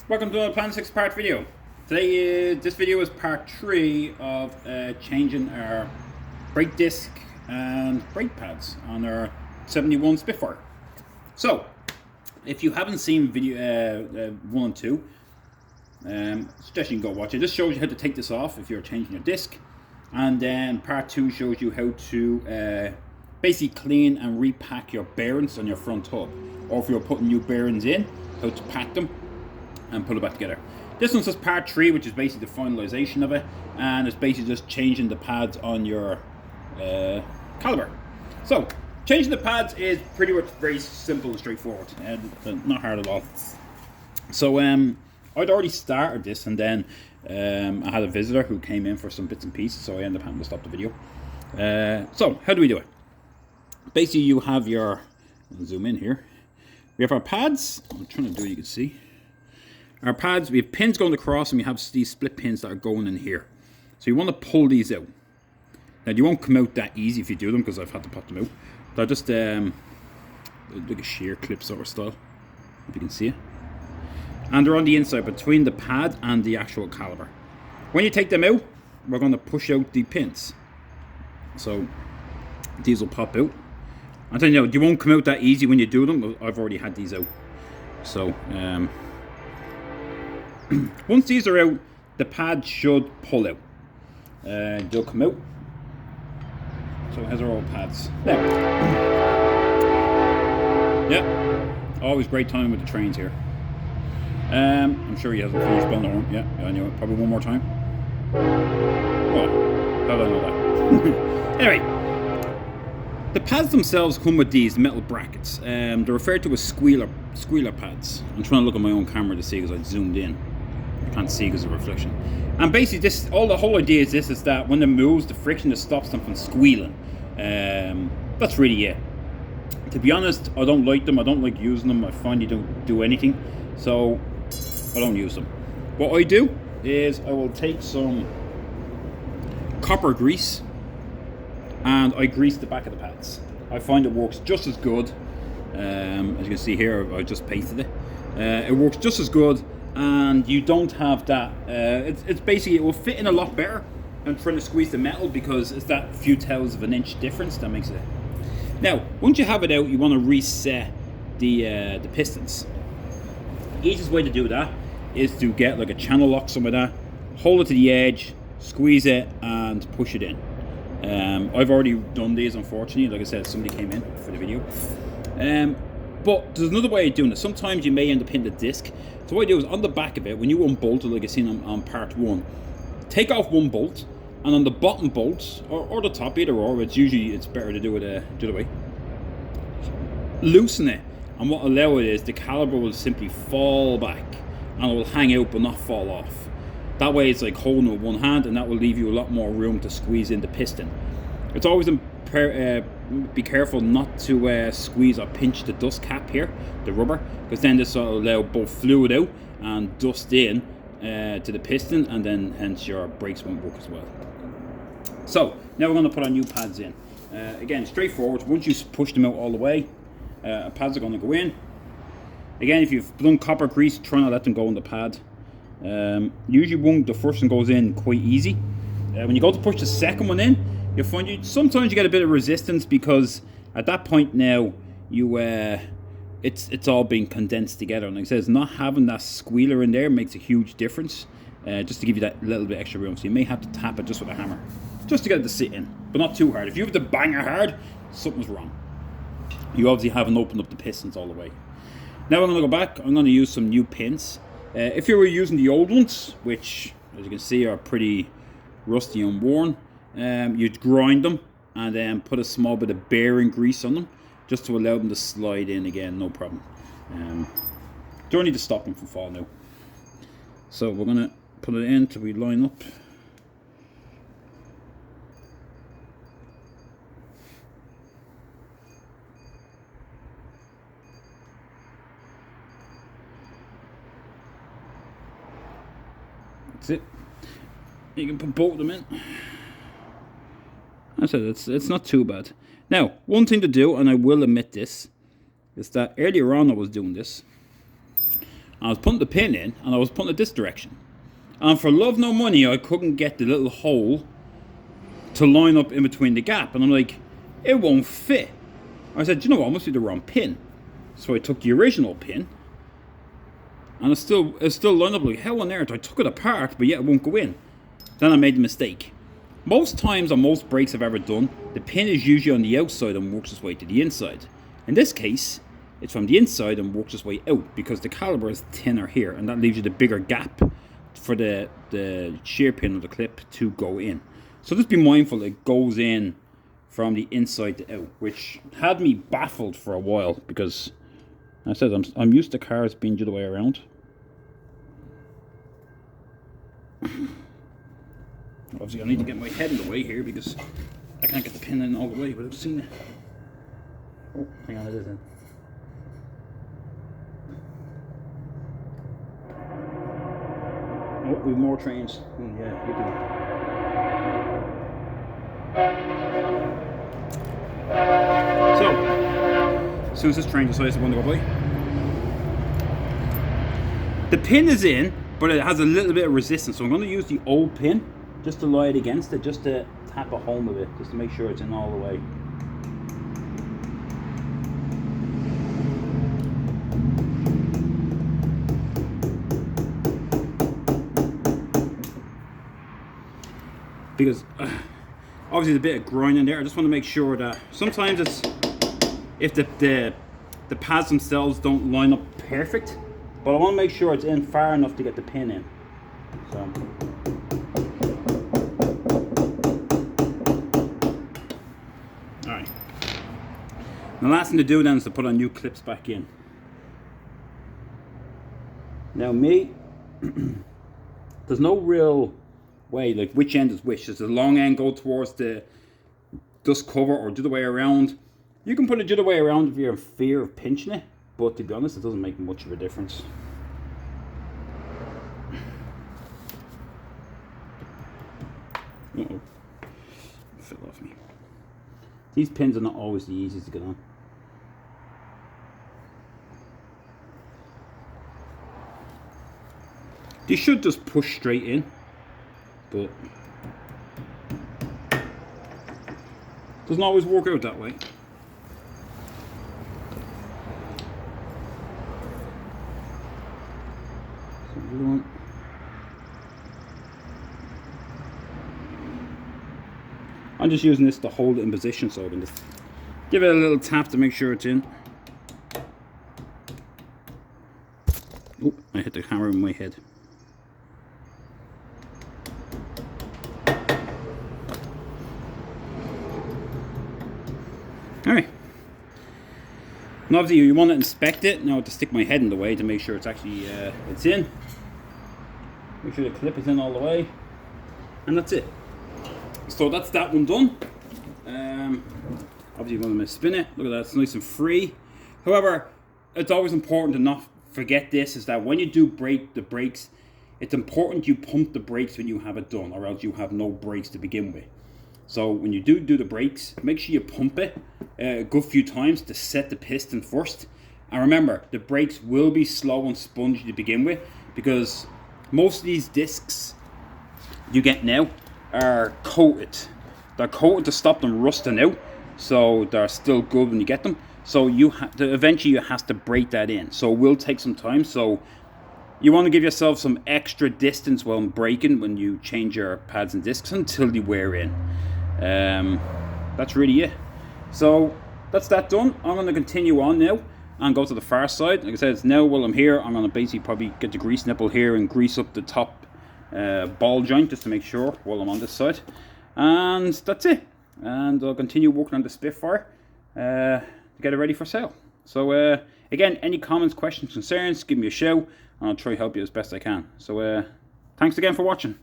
Welcome to a Plan 6 part video. Today, this video is part 3 of changing our brake disc and brake pads on our 71 Spitfire. So, if you haven't seen video 1 and 2, suggest you can go watch it. This shows you how to take this off if you're changing your disc, and then part 2 shows you how to basically clean and repack your bearings on your front hub, or if you're putting new bearings in, how to pack them and put it back together. This one's just part 3, which is basically the finalization of it, and it's basically just changing the pads on your caliber. So, changing the pads is pretty much very simple and straightforward, not hard at all. So, I'd already started this, and then I had a visitor who came in for some bits and pieces, so I ended up having to stop the video. So, how do we do it? Basically, you have your, I'll zoom in here, we have our pads. I'm trying to do it, you can see. Our pads, we have pins going across, and we have these split pins that are going in here. So you want to pull these out. Now, you won't come out that easy if you do them, because I've had to pop them out. They're just like a shear clip sort of style, if you can see it. And they're on the inside between the pad and the actual caliber. When you take them out, we're going to push out the pins. So these will pop out. I'm telling you, you won't come out that easy when you do them. I've already had these out. So once these are out, the pad should pull out. They'll come out. So it has our old pads. Now, yeah, always great time with the trains here. I'm sure he hasn't finished building the horn. Yeah, I know it. Probably one more time. Oh, how did I know that? Anyway, the pads themselves come with these metal brackets. They're referred to as squealer pads. I'm trying to look at my own camera to see because I zoomed in. I can't see because of reflection. And basically, the whole idea is that when it moves, the friction that stops them from squealing. That's really it. To be honest, I don't like them. I don't like using them. I find they don't do anything, so I don't use them. What I do is I will take some copper grease and I grease the back of the pads. I find it works just as good. As you can see here, I just pasted it. It works just as good, and you don't have that. It's basically, it will fit in a lot better than trying to squeeze the metal, because it's that few thousandths of an inch difference that makes it. Now, once you have it out, you want to reset the pistons. Easiest way to do that is to get like a channel lock, some of that, hold it to the edge, squeeze it, and push it in. I've already done these, unfortunately. Like I said, somebody came in for the video. But there's another way of doing it. Sometimes you may end up hitting the disc. So what I do is, on the back of it, when you unbolt it, like I seen on part 1, take off one bolt, and on the bottom bolt, or the top, either or, it's better to do it the other way, loosen it. And what will allow it is the caliber will simply fall back, and it will hang out but not fall off. That way it's like holding it with one hand, and that will leave you a lot more room to squeeze in the piston. It's always be careful not to squeeze or pinch the dust cap here, the rubber, because then this will allow both fluid out and dust in to the piston, and then hence your brakes won't work as well. So now we're going to put our new pads in. Again, straightforward. Once you push them out all the way, pads are going to go in. Again, if you've done copper grease, try not to let them go on the pad. Usually the first one goes in quite easy. When you go to push the second one in, you'll find sometimes you get a bit of resistance, because at that point now it's all being condensed together. And like I said, not having that squealer in there makes a huge difference, just to give you that little bit extra room. So you may have to tap it just with a hammer, just to get it to sit in, but not too hard. If you have to bang it hard, something's wrong. You obviously haven't opened up the pistons all the way. Now I'm going to go back. I'm going to use some new pins. If you were using the old ones, which as you can see are pretty rusty and worn, you'd grind them and then put a small bit of bearing grease on them, just to allow them to slide in again, no problem. Don't need to stop them from falling out. So we're going to put it in till we line up. That's it. You can put both of them in. I said it's not too bad. Now, one thing to do, and I will admit this, is that earlier on I was doing this. I was putting the pin in and I was putting it this direction. And for love nor money, I couldn't get the little hole to line up in between the gap. And I'm like, it won't fit. I said, you know what, I must be the wrong pin. So I took the original pin, and it's still lined up like hell on earth. I took it apart, but yet it won't go in. Then I made the mistake. Most times on most brakes I've ever done, the pin is usually on the outside and works its way to the inside. In this case, it's from the inside and works its way out because the caliper is thinner here, and that leaves you the bigger gap for the shear pin or the clip to go in. So just be mindful it goes in from the inside to out, which had me baffled for a while because I said I'm used to cars being the other way around. Obviously I need to get my head in the way here because I can't get the pin in all the way without seeing it. Oh, hang on, it is in. Oh, we have more trains. Yeah, you do. So, as soon as this train decides to want to go by, the pin is in, but it has a little bit of resistance. So I'm going to use the old pin just to lie it against it, just to tap a home of it, just to make sure it's in all the way. Because obviously there's a bit of grinding there. I just want to make sure that sometimes it's if the pads themselves don't line up perfect, but I want to make sure it's in far enough to get the pin in. So alright. The last thing to do then is to put our new clips back in. Now there's no real way, like which end is which. Does the long end go towards the dust cover or the other way around? You can put it the other way around if you're in fear of pinching it, but to be honest, it doesn't make much of a difference. Uh-oh. Fell off me. These pins are not always the easiest to get on. They should just push straight in, but doesn't always work out that way. I'm just using this to hold it in position, so I can just give it a little tap to make sure it's in. Oh, I hit the hammer in my head. Alright. Now obviously you want to inspect it. Now I have to stick my head in the way to make sure it's actually it's in. Make sure the clip is in all the way. And that's it. So that's that one done. Obviously you're going to spin it. Look at that, it's nice and free. However, it's always important to not forget this, is that when you do brake the brakes, it's important you pump the brakes when you have it done, or else you have no brakes to begin with. So when you do the brakes, make sure you pump it a good few times to set the piston first. And remember, the brakes will be slow and spongy to begin with, because most of these discs you get now are coated. They're coated to stop them rusting out, so they're still good when you get them. So you eventually you have to break that in. So it will take some time. So you want to give yourself some extra distance while braking when you change your pads and discs until they wear in. That's really it. So that's that done. I'm going to continue on now and go to the far side. Like I said, it's now while I'm here, I'm going to basically probably get the grease nipple here and grease up the top ball joint just to make sure while I'm on this side. And that's it. And I'll continue working on the Spitfire to get it ready for sale. So again, any comments, questions, concerns, give me a shout and I'll try to help you as best I can. So thanks again for watching.